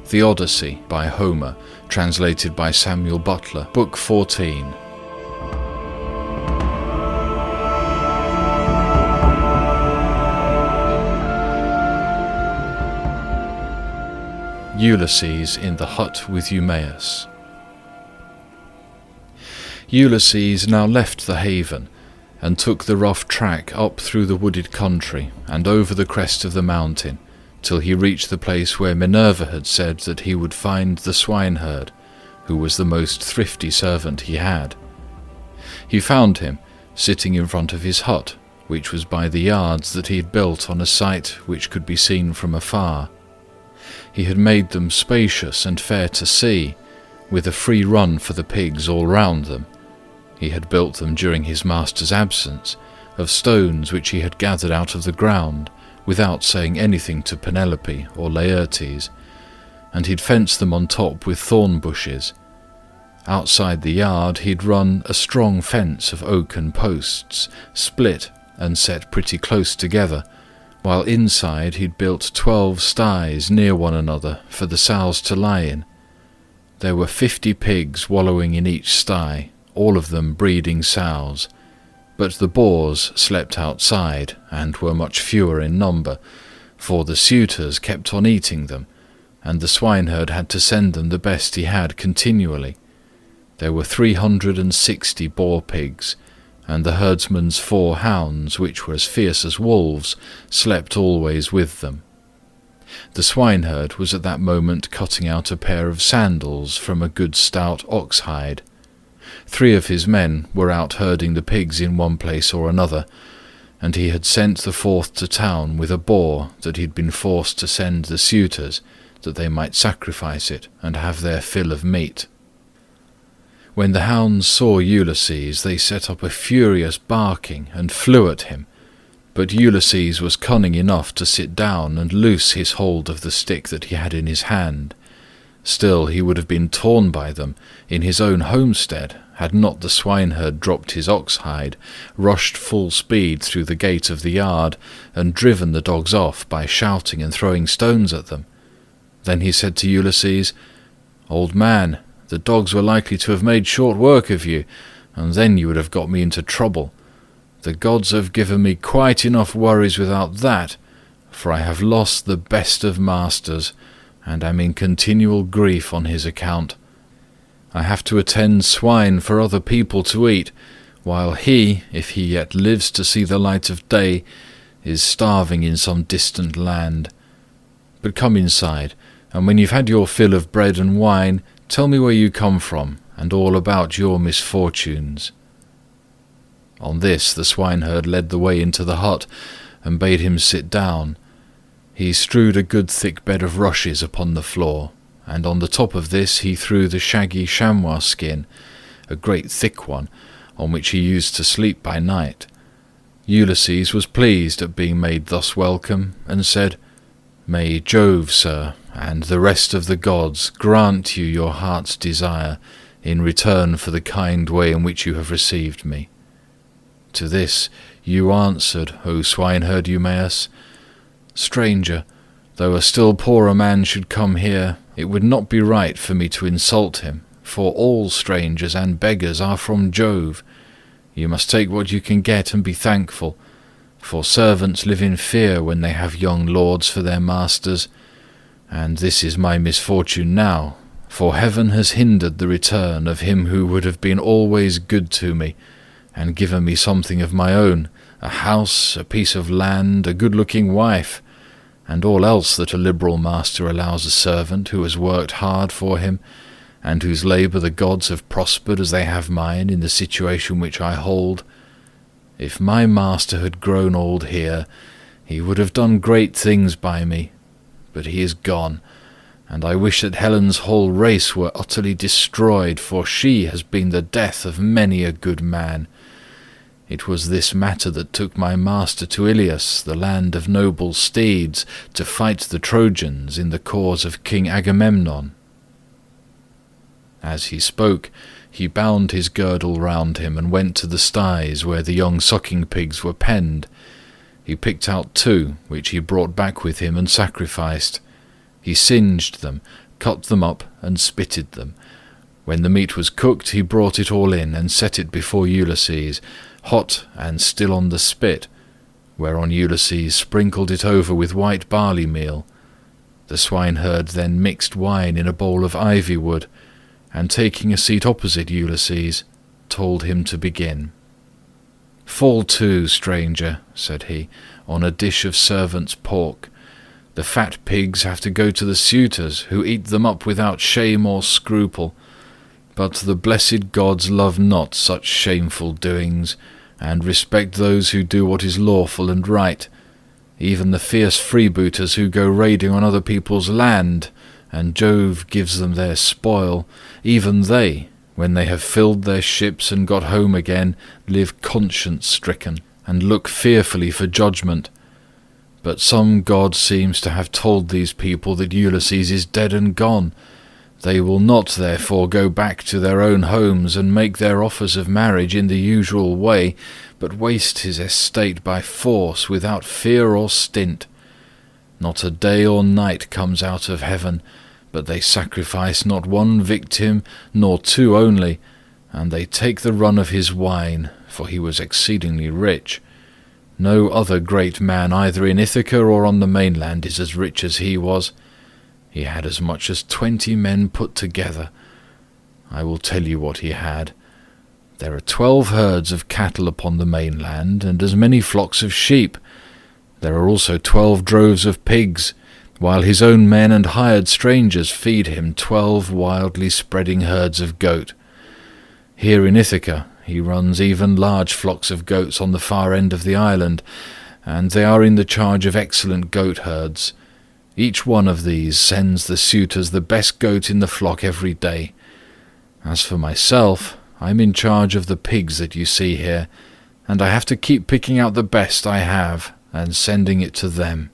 The Odyssey by Homer, translated by Samuel Butler, Book 14. Ulysses in the hut with Eumaeus. Ulysses now left the haven, and took the rough track up through the wooded country and over the crest of the mountain, till he reached the place where Minerva had said that he would find the swineherd, who was the most thrifty servant he had. He found him sitting in front of his hut, which was by the yards that he had built on a site which could be seen from afar. He had made them spacious and fair to see, with a free run for the pigs all round them. He had built them during his master's absence, of stones which he had gathered out of the ground, without saying anything to Penelope or Laertes, and he'd fenced them on top with thorn bushes. Outside the yard he'd run a strong fence of oaken posts, split and set pretty close together, while inside he'd built 12 sties near one another for the sows to lie in. There were 50 pigs wallowing in each sty, all of them breeding sows, but the boars slept outside and were much fewer in number, for the suitors kept on eating them, and the swineherd had to send them the best he had continually. There were 360 boar pigs, and the herdsman's 4 hounds, which were as fierce as wolves, slept always with them. The swineherd was at that moment cutting out a pair of sandals from a good stout ox hide. 3 of his men were out herding the pigs in one place or another, and he had sent the 4th to town with a boar that he'd been forced to send the suitors, that they might sacrifice it and have their fill of meat. When the hounds saw Ulysses, they set up a furious barking and flew at him, but Ulysses was cunning enough to sit down and loose his hold of the stick that he had in his hand. Still he would have been torn by them in his own homestead, had not the swineherd dropped his ox-hide, rushed full speed through the gate of the yard, and driven the dogs off by shouting and throwing stones at them. Then he said to Ulysses, "Old man, the dogs were likely to have made short work of you, and then you would have got me into trouble. The gods have given me quite enough worries without that, for I have lost the best of masters, and am in continual grief on his account. I have to attend swine for other people to eat, while he, if he yet lives to see the light of day, is starving in some distant land. But come inside, and when you've had your fill of bread and wine, tell me where you come from, and all about your misfortunes." On this the swineherd led the way into the hut, and bade him sit down. He strewed a good thick bed of rushes upon the floor, and on the top of this he threw the shaggy chamois skin, a great thick one, on which he used to sleep by night. Ulysses was pleased at being made thus welcome, and said, "May Jove, sir, and the rest of the gods grant you your heart's desire in return for the kind way in which you have received me." To this you answered, O swineherd Eumaeus, "Stranger, though a still poorer man should come here, it would not be right for me to insult him, for all strangers and beggars are from Jove. You must take what you can get and be thankful, for servants live in fear when they have young lords for their masters, and this is my misfortune now, for heaven has hindered the return of him who would have been always good to me, and given me something of my own, a house, a piece of land, a good-looking wife, and all else that a liberal master allows a servant who has worked hard for him, and whose labour the gods have prospered as they have mine in the situation which I hold. If my master had grown old here, he would have done great things by me, but he is gone, and I wish that Helen's whole race were utterly destroyed, for she has been the death of many a good man. It was this matter that took my master to Ilios, the land of noble steeds, to fight the Trojans in the cause of King Agamemnon." As he spoke, he bound his girdle round him and went to the sties where the young sucking pigs were penned. He picked out 2, which he brought back with him and sacrificed. He singed them, cut them up, and spitted them. When the meat was cooked, he brought it all in, and set it before Ulysses, hot and still on the spit, whereon Ulysses sprinkled it over with white barley meal. The swineherd then mixed wine in a bowl of ivy wood, and taking a seat opposite Ulysses, told him to begin. "Fall to, stranger," said he, "on a dish of servants' pork. The fat pigs have to go to the suitors, who eat them up without shame or scruple. But the blessed gods love not such shameful doings, and respect those who do what is lawful and right. Even the fierce freebooters who go raiding on other people's land, and Jove gives them their spoil, even they, when they have filled their ships and got home again, live conscience-stricken, and look fearfully for judgment. But some god seems to have told these people that Ulysses is dead and gone. They will not therefore go back to their own homes and make their offers of marriage in the usual way, but waste his estate by force without fear or stint. Not a day or night comes out of heaven, but they sacrifice not one victim, nor two only, and they take the run of his wine, for he was exceedingly rich. No other great man either in Ithaca or on the mainland is as rich as he was. He had as much as 20 men put together. I will tell you what he had. There are 12 herds of cattle upon the mainland, and as many flocks of sheep. There are also 12 droves of pigs, while his own men and hired strangers feed him 12 wildly spreading herds of goat. Here in Ithaca he runs even large flocks of goats on the far end of the island, and they are in the charge of excellent goat herds. Each one of these sends the suitors the best goat in the flock every day. As for myself, I'm in charge of the pigs that you see here, and I have to keep picking out the best I have and sending it to them."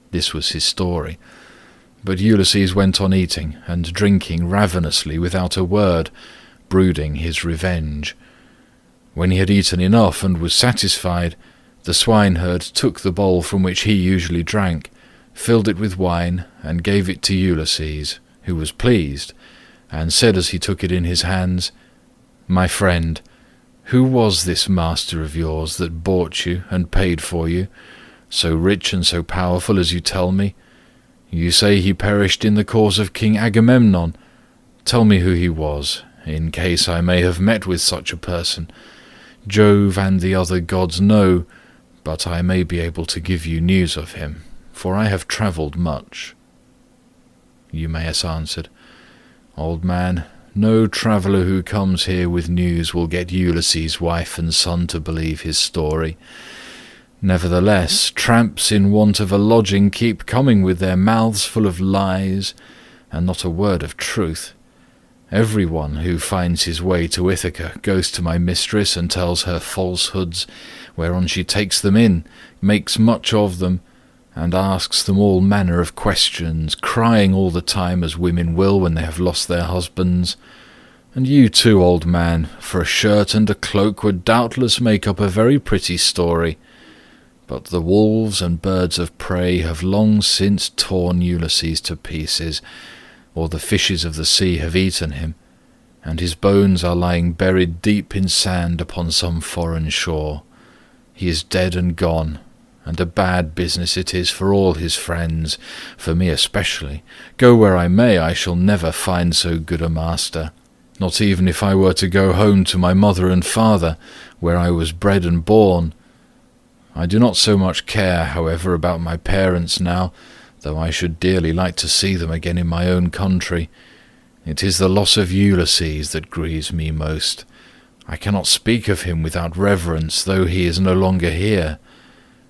This was his story. But Ulysses went on eating and drinking ravenously without a word, brooding his revenge. When he had eaten enough and was satisfied, the swineherd took the bowl from which he usually drank, filled it with wine, and gave it to Ulysses, who was pleased, and said as he took it in his hands, "My friend, who was this master of yours that bought you and paid for you, so rich and so powerful as you tell me? You say he perished in the cause of King Agamemnon. Tell me who he was, in case I may have met with such a person. Jove and the other gods know, but I may be able to give you news of him, for I have travelled much." Eumaeus answered, "Old man, no traveller who comes here with news will get Ulysses' wife and son to believe his story. Nevertheless, tramps in want of a lodging keep coming with their mouths full of lies, and not a word of truth. Every one who finds his way to Ithaca goes to my mistress and tells her falsehoods, whereon she takes them in, makes much of them, and asks them all manner of questions, crying all the time as women will when they have lost their husbands. And you too, old man, for a shirt and a cloak would doubtless make up a very pretty story. But the wolves and birds of prey have long since torn Ulysses to pieces, or the fishes of the sea have eaten him, and his bones are lying buried deep in sand upon some foreign shore. He is dead and gone, and a bad business it is for all his friends, for me especially. Go where I may, I shall never find so good a master, not even if I were to go home to my mother and father, where I was bred and born. I do not so much care, however, about my parents now, though I should dearly like to see them again in my own country. It is the loss of Ulysses that grieves me most. I cannot speak of him without reverence, though he is no longer here.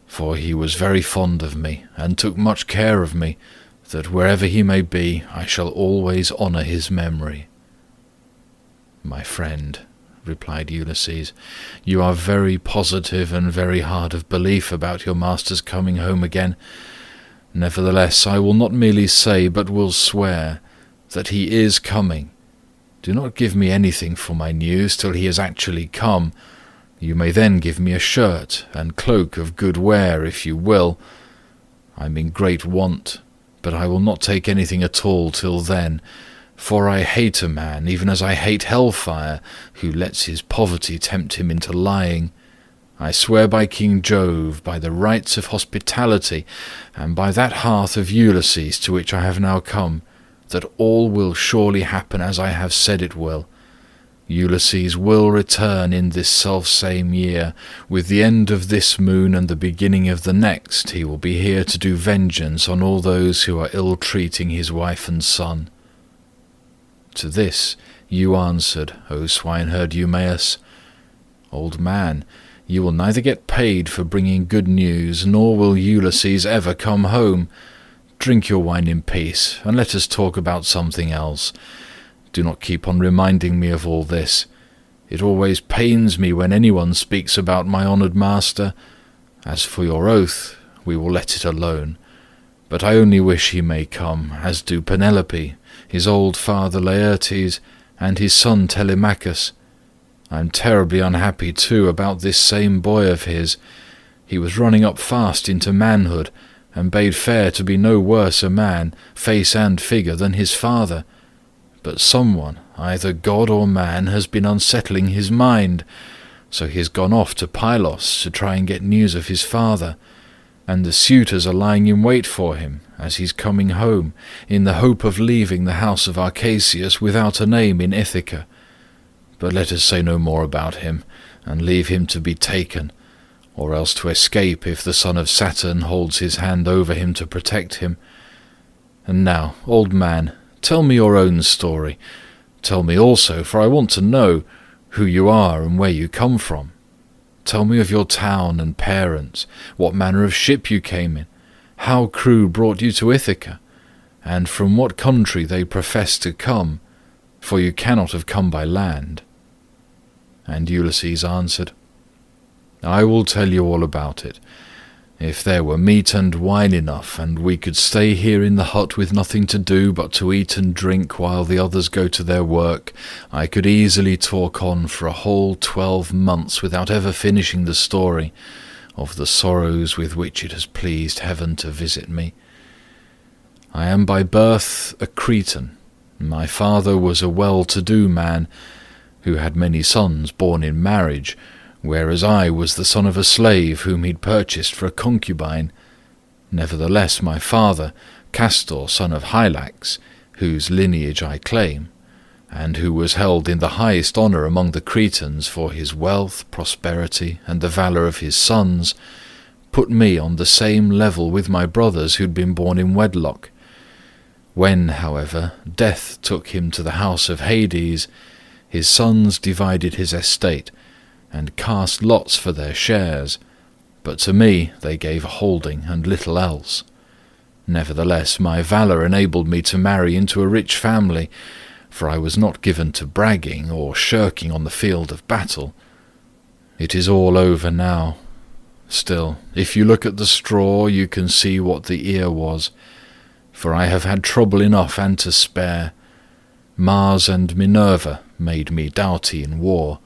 For he was very fond of me, and took much care of me, that wherever he may be, I shall always honour his memory." "My friend," replied Ulysses, "you are very positive and very hard of belief about your master's coming home again. Nevertheless, I will not merely say, but will swear, that he is coming. Do not give me anything for my news till he has actually come. You may then give me a shirt and cloak of good wear, if you will. I am in great want, but I will not take anything at all till then, for I hate a man, even as I hate hellfire, who lets his poverty tempt him into lying. I swear by King Jove, by the rites of hospitality, and by that hearth of Ulysses to which I have now come, that all will surely happen as I have said it will. Ulysses will return in this selfsame year. With the end of this moon and the beginning of the next, he will be here to do vengeance on all those who are ill-treating his wife and son." To this you answered, O swineherd Eumaeus, "Old man, you will neither get paid for bringing good news, nor will Ulysses ever come home. Drink your wine in peace, and let us talk about something else. Do not keep on reminding me of all this. It always pains me when anyone speaks about my honoured master. As for your oath, we will let it alone. But I only wish he may come, as do Penelope, his old father Laertes, and his son Telemachus. I am terribly unhappy too about this same boy of his. He was running up fast into manhood, and bade fair to be no worse a man, face and figure, than his father. But someone, either god or man, has been unsettling his mind, so he has gone off to Pylos to try and get news of his father, and the suitors are lying in wait for him as he's coming home, in the hope of leaving the house of Arcasius without a name in Ithaca. But let us say no more about him, and leave him to be taken, or else to escape if the son of Saturn holds his hand over him to protect him. And now, old man, tell me your own story. Tell me also, for I want to know, who you are and where you come from. Tell me of your town and parents, what manner of ship you came in, how crew brought you to Ithaca, and from what country they profess to come, for you cannot have come by land." And Ulysses answered, "I will tell you all about it. If there were meat and wine enough, and we could stay here in the hut with nothing to do but to eat and drink while the others go to their work, I could easily talk on for a whole 12 months without ever finishing the story of the sorrows with which it has pleased heaven to visit me. I am by birth a Cretan. My father was a well-to-do man, who had many sons born in marriage, whereas I was the son of a slave whom he'd purchased for a concubine. Nevertheless my father, Castor, son of Hylax, whose lineage I claim, and who was held in the highest honour among the Cretans for his wealth, prosperity, and the valour of his sons, put me on the same level with my brothers who'd been born in wedlock. When, however, death took him to the house of Hades, his sons divided his estate, and cast lots for their shares, but to me they gave a holding and little else. Nevertheless my valour enabled me to marry into a rich family, for I was not given to bragging or shirking on the field of battle. It is all over now. Still, if you look at the straw, you can see what the ear was, for I have had trouble enough and to spare. Mars and Minerva made me doughty in war.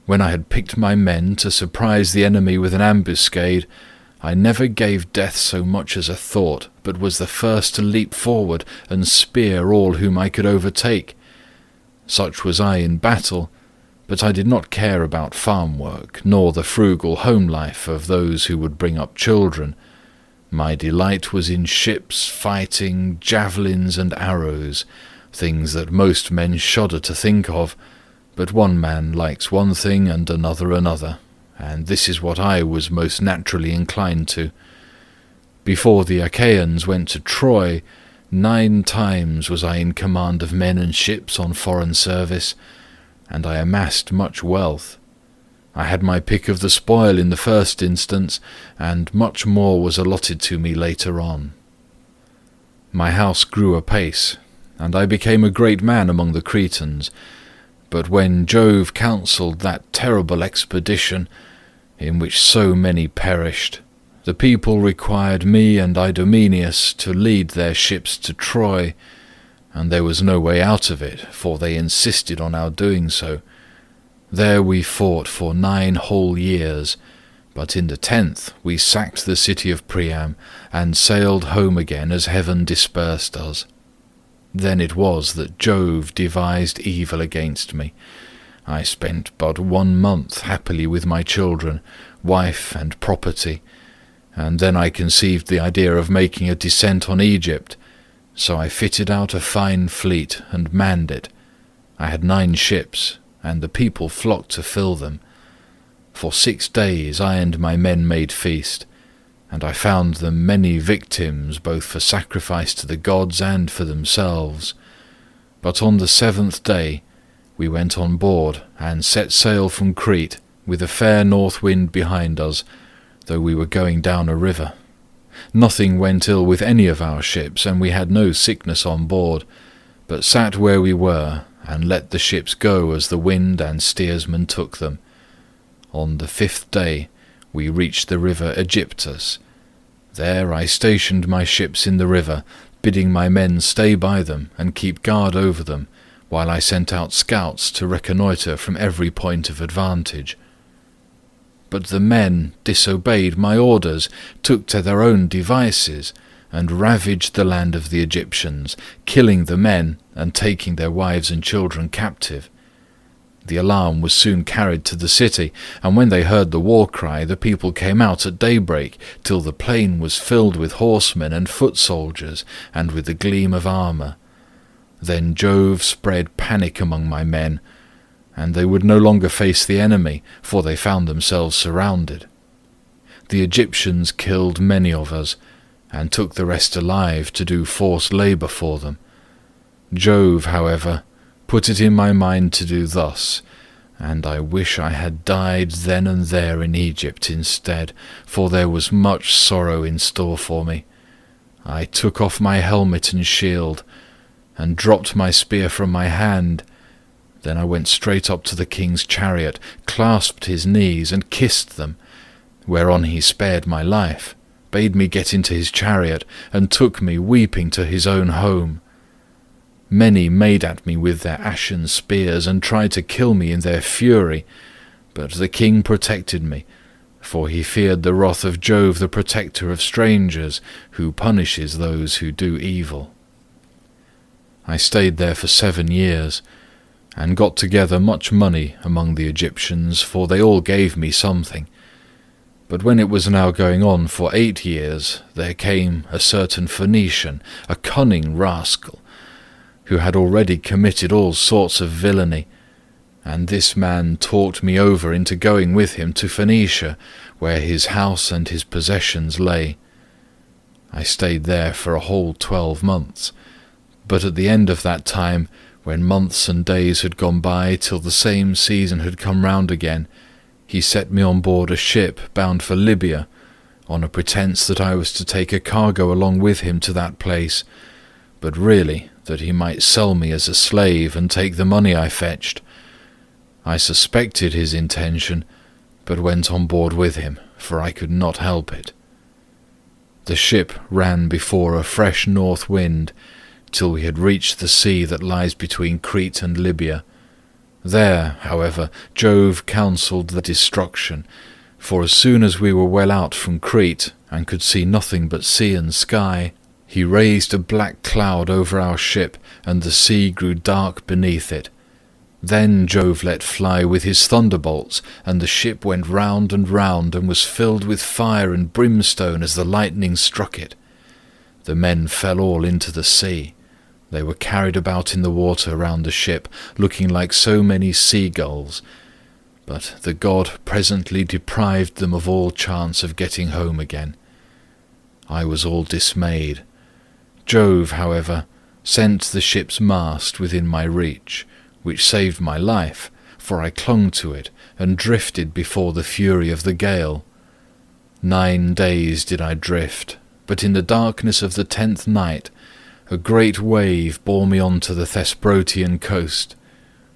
When I had picked my men to surprise the enemy with an ambuscade, I never gave death so much as a thought, but was the first to leap forward and spear all whom I could overtake. Such was I in battle, but I did not care about farm work, nor the frugal home life of those who would bring up children. My delight was in ships, fighting, javelins, and arrows, things that most men shudder to think of, but one man likes one thing and another, and this is what I was most naturally inclined to. Before the Achaeans went to Troy, 9 times was I in command of men and ships on foreign service, and I amassed much wealth. I had my pick of the spoil in the first instance, and much more was allotted to me later on. My house grew apace, and I became a great man among the Cretans, but when Jove counselled that terrible expedition, in which so many perished, the people required me and Idomeneus to lead their ships to Troy, and there was no way out of it, for they insisted on our doing so. There we fought for 9 whole years, But in the 10th we sacked the city of Priam, and sailed home again as heaven dispersed us. Then it was that Jove devised evil against me. I spent but 1 month happily with my children, wife and property, and then I conceived the idea of making a descent on Egypt. So I fitted out a fine fleet and manned it. I had 9 ships, and the people flocked to fill them. For 6 days I and my men made feast, and I found them many victims both for sacrifice to the gods and for themselves. But on the 7th day we went on board and set sail from Crete with a fair north wind behind us, though we were going down a river. Nothing went ill with any of our ships, and we had no sickness on board, but sat where we were, and let the ships go as the wind and steersman took them. On the 5th day we reached the river Aegyptus. There I stationed my ships in the river, bidding my men stay by them and keep guard over them, while I sent out scouts to reconnoitre from every point of advantage. But the men disobeyed my orders, took to their own devices, and ravaged the land of the Egyptians, killing the men and taking their wives and children captive. The alarm was soon carried to the city, and when they heard the war cry, the people came out at daybreak, till the plain was filled with horsemen and foot soldiers, and with the gleam of armour. Then Jove spread panic among my men, and they would no longer face the enemy, for they found themselves surrounded. The Egyptians killed many of us, and took the rest alive to do forced labour for them. Jove, however, put it in my mind to do thus, and I wish I had died then and there in Egypt instead, for there was much sorrow in store for me. I took off my helmet and shield, and dropped my spear from my hand. Then I went straight up to the king's chariot, clasped his knees, and kissed them, whereon he spared my life, bade me get into his chariot, and took me weeping to his own home. Many made at me with their ashen spears, and tried to kill me in their fury, but the king protected me, for he feared the wrath of Jove, the protector of strangers, who punishes those who do evil. I stayed there for 7 years, and got together much money among the Egyptians, for they all gave me something. But when it was now going on for 8 years, there came a certain Phoenician, a cunning rascal, who had already committed all sorts of villainy, and this man talked me over into going with him to Phoenicia, where his house and his possessions lay. I stayed there for a whole 12 months, but at the end of that time, when months and days had gone by till the same season had come round again, he set me on board a ship bound for Libya, on a pretence that I was to take a cargo along with him to that place, but really that he might sell me as a slave and take the money I fetched. I suspected his intention, but went on board with him, for I could not help it. The ship ran before a fresh north wind, till we had reached the sea that lies between Crete and Libya. There, however, Jove counselled the destruction, for as soon as we were well out from Crete, and could see nothing but sea and sky, he raised a black cloud over our ship, and the sea grew dark beneath it. Then Jove let fly with his thunderbolts, and the ship went round, and was filled with fire and brimstone as the lightning struck it. The men fell all into the sea. They were carried about in the water round the ship, looking like so many seagulls. But the god presently deprived them of all chance of getting home again. I was all dismayed. Jove, however, sent the ship's mast within my reach, which saved my life, for I clung to it, and drifted before the fury of the gale. 9 days did I drift, but in the darkness of the 10th night, a great wave bore me on to the Thesprotian coast.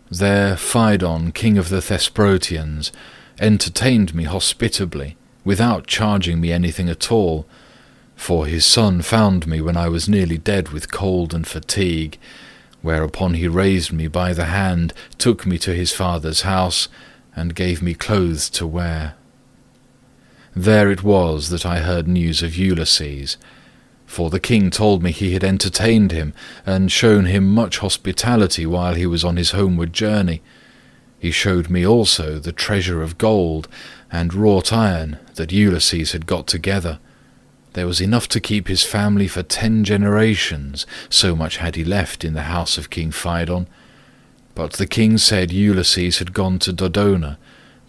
There Phaedon, king of the Thesprotians, entertained me hospitably, without charging me anything at all, for his son found me when I was nearly dead with cold and fatigue, whereupon he raised me by the hand, took me to his father's house, and gave me clothes to wear. There it was that I heard news of Ulysses. For the king told me he had entertained him, and shown him much hospitality while he was on his homeward journey. He showed me also the treasure of gold and wrought iron that Ulysses had got together. There was enough to keep his family for 10 generations, so much had he left in the house of King Phaedon. But the king said Ulysses had gone to Dodona,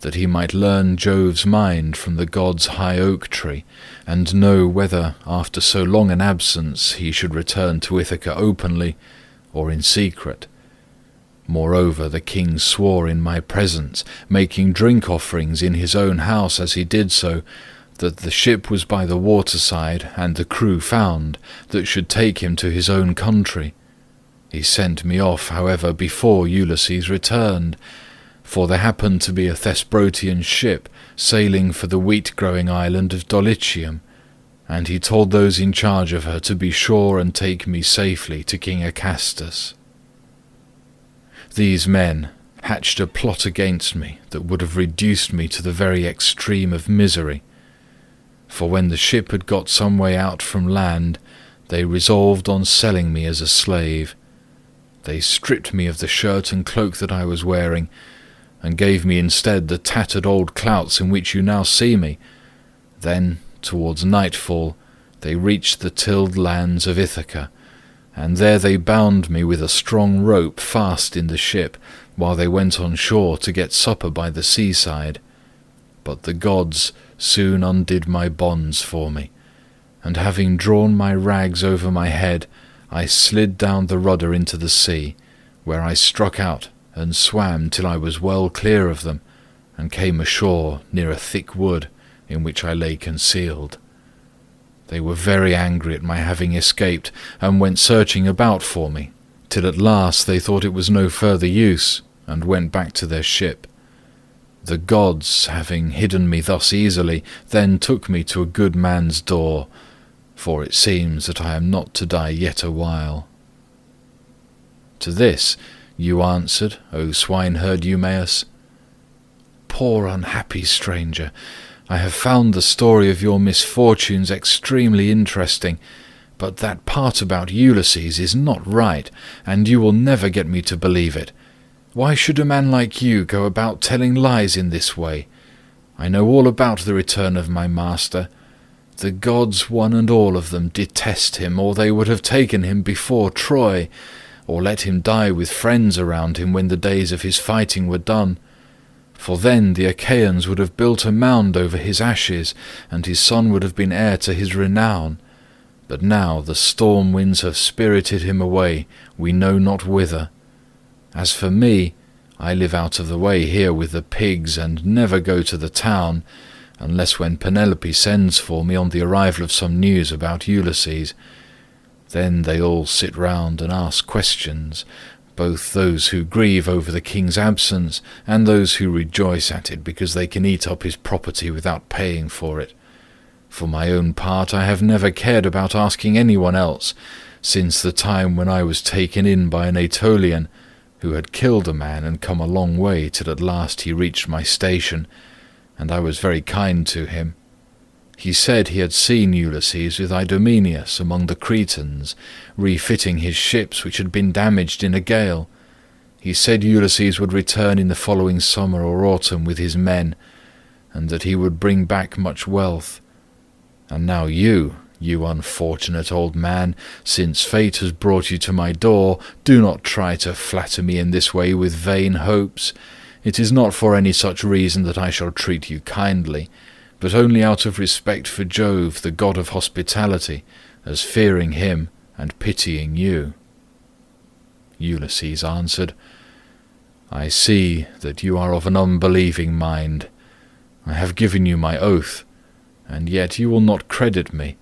that he might learn Jove's mind from the god's high oak tree, and know whether, after so long an absence, he should return to Ithaca openly, or in secret. Moreover, the king swore in my presence, making drink offerings in his own house as he did so, that the ship was by the waterside, and the crew found, that should take him to his own country. He sent me off, however, before Ulysses returned, for there happened to be a Thesprotian ship sailing for the wheat-growing island of Dulichium, and he told those in charge of her to be sure and take me safely to King Acastus. These men hatched a plot against me that would have reduced me to the very extreme of misery. For when the ship had got some way out from land, they resolved on selling me as a slave. They stripped me of the shirt and cloak that I was wearing, and gave me instead the tattered old clouts in which you now see me. Then, towards nightfall, they reached the tilled lands of Ithaca, and there they bound me with a strong rope fast in the ship, while they went on shore to get supper by the seaside. But the gods soon undid my bonds for me, and having drawn my rags over my head, I slid down the rudder into the sea, where I struck out and swam till I was well clear of them, and came ashore near a thick wood in which I lay concealed. They were very angry at my having escaped, and went searching about for me, till at last they thought it was no further use, and went back to their ship. The gods, having hidden me thus easily, then took me to a good man's door, for it seems that I am not to die yet a while. To this you answered, O swineherd Eumaeus, Poor unhappy stranger, I have found the story of your misfortunes extremely interesting, but that part about Ulysses is not right, and you will never get me to believe it. Why should a man like you go about telling lies in this way? I know all about the return of my master. The gods, one and all of them, detest him, or they would have taken him before Troy, or let him die with friends around him when the days of his fighting were done. For then the Achaeans would have built a mound over his ashes, and his son would have been heir to his renown. But now the storm winds have spirited him away, we know not whither. As for me, I live out of the way here with the pigs, and never go to the town, unless when Penelope sends for me on the arrival of some news about Ulysses. Then they all sit round and ask questions, both those who grieve over the king's absence, and those who rejoice at it because they can eat up his property without paying for it. For my own part, I have never cared about asking anyone else, since the time when I was taken in by an Aetolian, who had killed a man and come a long way till at last he reached my station, and I was very kind to him. He said he had seen Ulysses with Idomeneus among the Cretans, refitting his ships which had been damaged in a gale. He said Ulysses would return in the following summer or autumn with his men, and that he would bring back much wealth. And now you unfortunate old man, since fate has brought you to my door, do not try to flatter me in this way with vain hopes. It is not for any such reason that I shall treat you kindly, but only out of respect for Jove, the god of hospitality, as fearing him and pitying you. Ulysses answered, I see that you are of an unbelieving mind. I have given you my oath, and yet you will not credit me.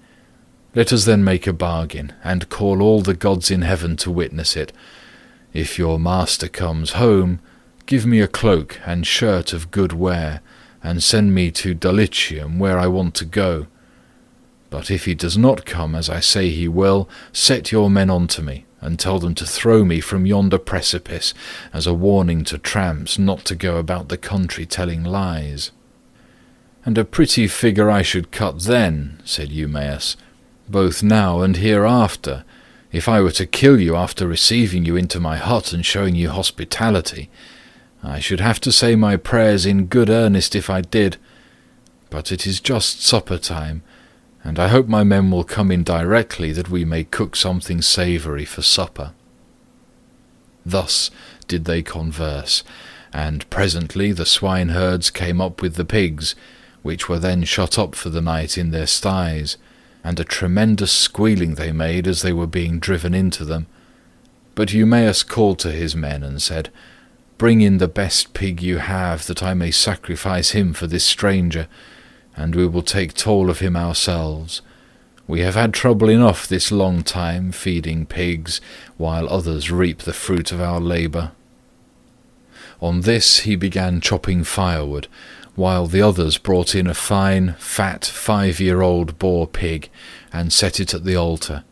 Let us then make a bargain, and call all the gods in heaven to witness it. If your master comes home, give me a cloak and shirt of good wear, and send me to Dulichium, where I want to go. But if he does not come as I say he will, set your men on to me, and tell them to throw me from yonder precipice, as a warning to tramps not to go about the country telling lies. "And a pretty figure I should cut then," said Eumaeus, "both now and hereafter, if I were to kill you after receiving you into my hut and showing you hospitality. I should have to say my prayers in good earnest if I did. But it is just supper time, and I hope my men will come in directly that we may cook something savoury for supper." Thus did they converse, and presently the swineherds came up with the pigs, which were then shut up for the night in their sties, and a tremendous squealing they made as they were being driven into them. But Eumaeus called to his men and said, "Bring in the best pig you have, that I may sacrifice him for this stranger, and we will take toll of him ourselves. We have had trouble enough this long time feeding pigs, while others reap the fruit of our labour." On this he began chopping firewood, while the others brought in a fine, fat, 5-year-old boar pig, and set it at the altar.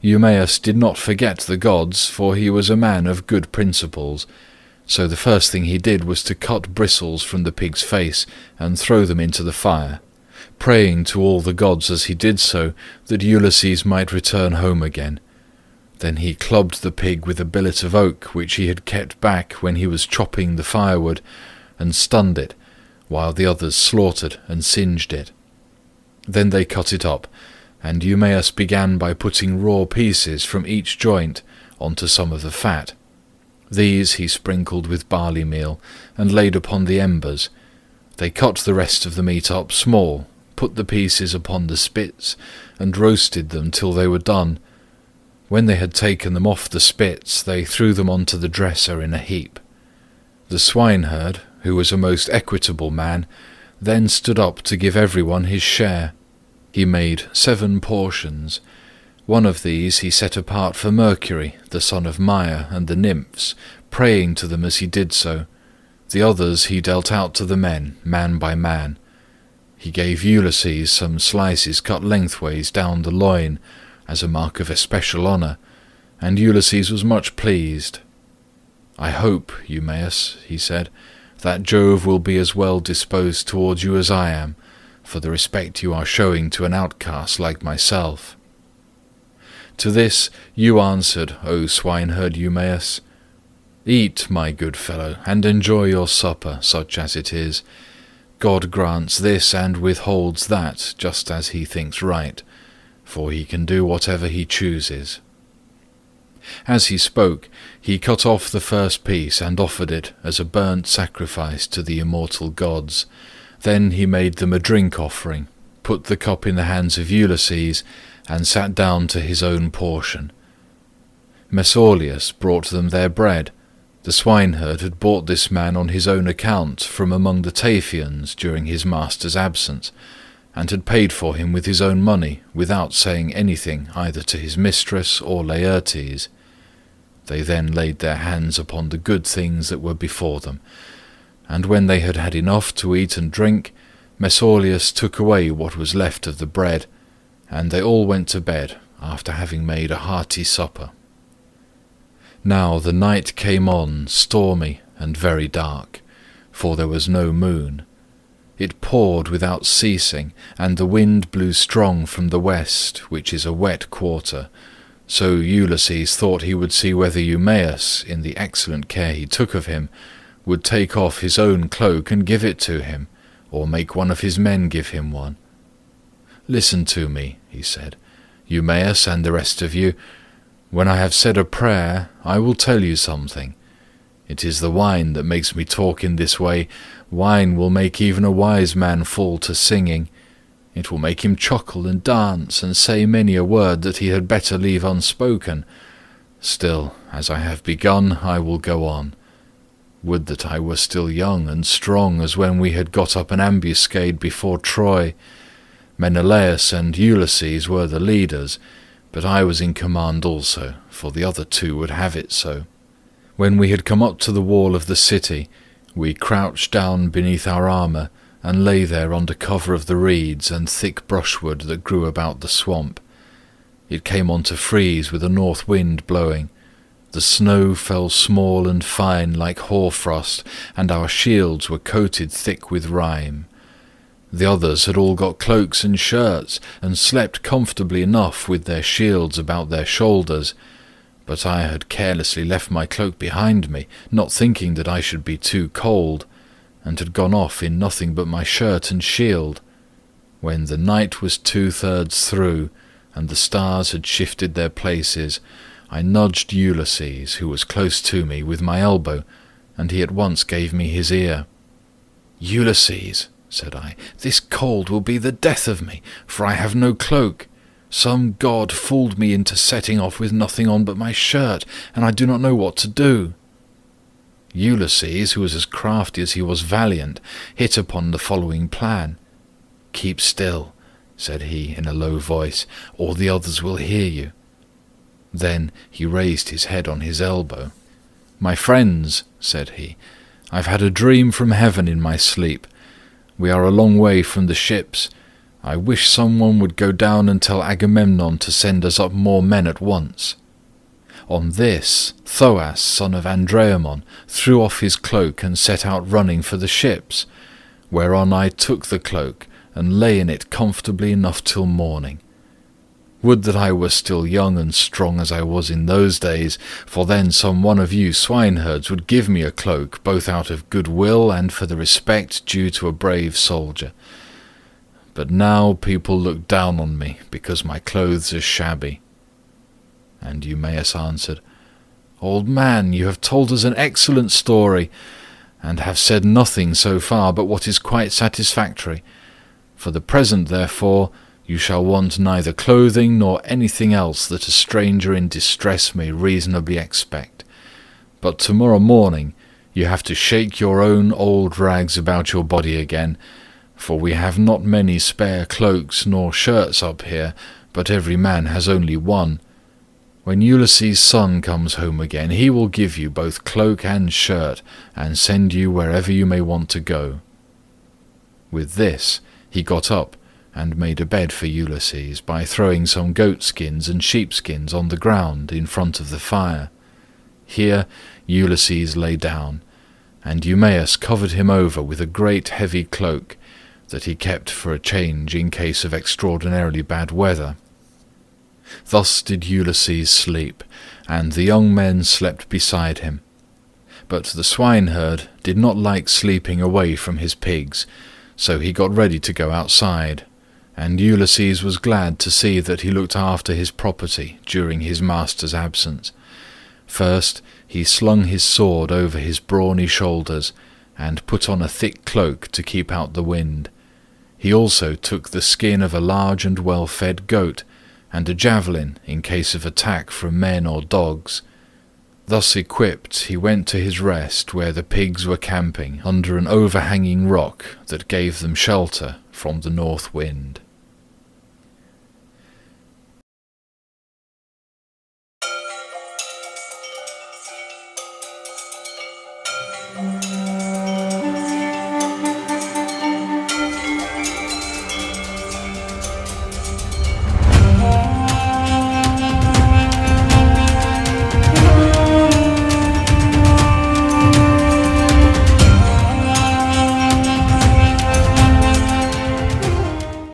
Eumaeus did not forget the gods, for he was a man of good principles, so the first thing he did was to cut bristles from the pig's face and throw them into the fire, praying to all the gods as he did so that Ulysses might return home again. Then he clubbed the pig with a billet of oak which he had kept back when he was chopping the firewood, and stunned it, while the others slaughtered and singed it. Then they cut it up, and Eumaeus began by putting raw pieces from each joint onto some of the fat. These he sprinkled with barley meal, and laid upon the embers. They cut the rest of the meat up small, put the pieces upon the spits, and roasted them till they were done. When they had taken them off the spits, they threw them onto the dresser in a heap. The swineherd, who was a most equitable man, then stood up to give everyone his share. He made 7 portions. One of these he set apart for Mercury, the son of Maia, and the nymphs, praying to them as he did so. The others he dealt out to the men, man by man. He gave Ulysses some slices cut lengthways down the loin, as a mark of especial honour, and Ulysses was much pleased. "I hope, Eumaeus," he said, "that Jove will be as well disposed towards you as I am, for the respect you are showing to an outcast like myself." To this you answered, O swineherd Eumaeus, "Eat, my good fellow, and enjoy your supper, such as it is. God grants this and withholds that, just as he thinks right, for he can do whatever he chooses." As he spoke, he cut off the first piece and offered it as a burnt sacrifice to the immortal gods. Then he made them a drink offering, put the cup in the hands of Ulysses, and sat down to his own portion. Mesaulius brought them their bread. The swineherd had bought this man on his own account from among the Taphians during his master's absence, and had paid for him with his own money, without saying anything either to his mistress or Laertes. They then laid their hands upon the good things that were before them, and when they had had enough to eat and drink, Mesaulius took away what was left of the bread, and they all went to bed after having made a hearty supper. Now the night came on stormy and very dark, for there was no moon. It poured without ceasing, and the wind blew strong from the west, which is a wet quarter. So Ulysses thought he would see whether Eumaeus, in the excellent care he took of him, would take off his own cloak and give it to him, or make one of his men give him one. "Listen to me," he said, "Eumaeus and the rest of you. When I have said a prayer, I will tell you something. It is the wine that makes me talk in this way. Wine will make even a wise man fall to singing. It will make him chuckle and dance and say many a word that he had better leave unspoken. Still, as I have begun, I will go on. Would that I were still young and strong as when we had got up an ambuscade before Troy. Menelaus and Ulysses were the leaders, but I was in command also, for the other 2 would have it so. When we had come up to the wall of the city, we crouched down beneath our armour, and lay there under cover of the reeds and thick brushwood that grew about the swamp. It came on to freeze with a north wind blowing. The snow fell small and fine like hoarfrost, and our shields were coated thick with rime. The others had all got cloaks and shirts, and slept comfortably enough with their shields about their shoulders, but I had carelessly left my cloak behind me, not thinking that I should be too cold, and had gone off in nothing but my shirt and shield. When the night was 2/3 through, and the stars had shifted their places, I nudged Ulysses, who was close to me, with my elbow, and he at once gave me his ear. "Ulysses," said I, "this cold will be the death of me, for I have no cloak. Some god fooled me into setting off with nothing on but my shirt, and I do not know what to do." Ulysses, who was as crafty as he was valiant, hit upon the following plan. "Keep still," said he in a low voice, "or the others will hear you." Then he raised his head on his elbow. "My friends," said he, "I've had a dream from heaven in my sleep. We are a long way from the ships. I wish someone would go down and tell Agamemnon to send us up more men at once." On this, Thoas, son of Andreamon, threw off his cloak and set out running for the ships, whereon I took the cloak and lay in it comfortably enough till morning. Would that I were still young and strong as I was in those days, for then some one of you swineherds would give me a cloak, both out of good will and for the respect due to a brave soldier. But now people look down on me because my clothes are shabby." And Eumaeus answered, "Old man, you have told us an excellent story, and have said nothing so far but what is quite satisfactory. For the present, therefore, you shall want neither clothing nor anything else that a stranger in distress may reasonably expect. But tomorrow morning you have to shake your own old rags about your body again, for we have not many spare cloaks nor shirts up here, but every man has only one. When Ulysses' son comes home again, he will give you both cloak and shirt, and send you wherever you may want to go." With this he got up and made a bed for Ulysses by throwing some goat-skins and sheepskins on the ground in front of the fire. Here Ulysses lay down, and Eumaeus covered him over with a great heavy cloak that he kept for a change in case of extraordinarily bad weather. Thus did Ulysses sleep, and the young men slept beside him. But the swineherd did not like sleeping away from his pigs, so he got ready to go outside, and Ulysses was glad to see that he looked after his property during his master's absence. First he slung his sword over his brawny shoulders, and put on a thick cloak to keep out the wind. He also took the skin of a large and well-fed goat, and a javelin in case of attack from men or dogs. Thus equipped, he went to his rest where the pigs were camping under an overhanging rock that gave them shelter from the north wind.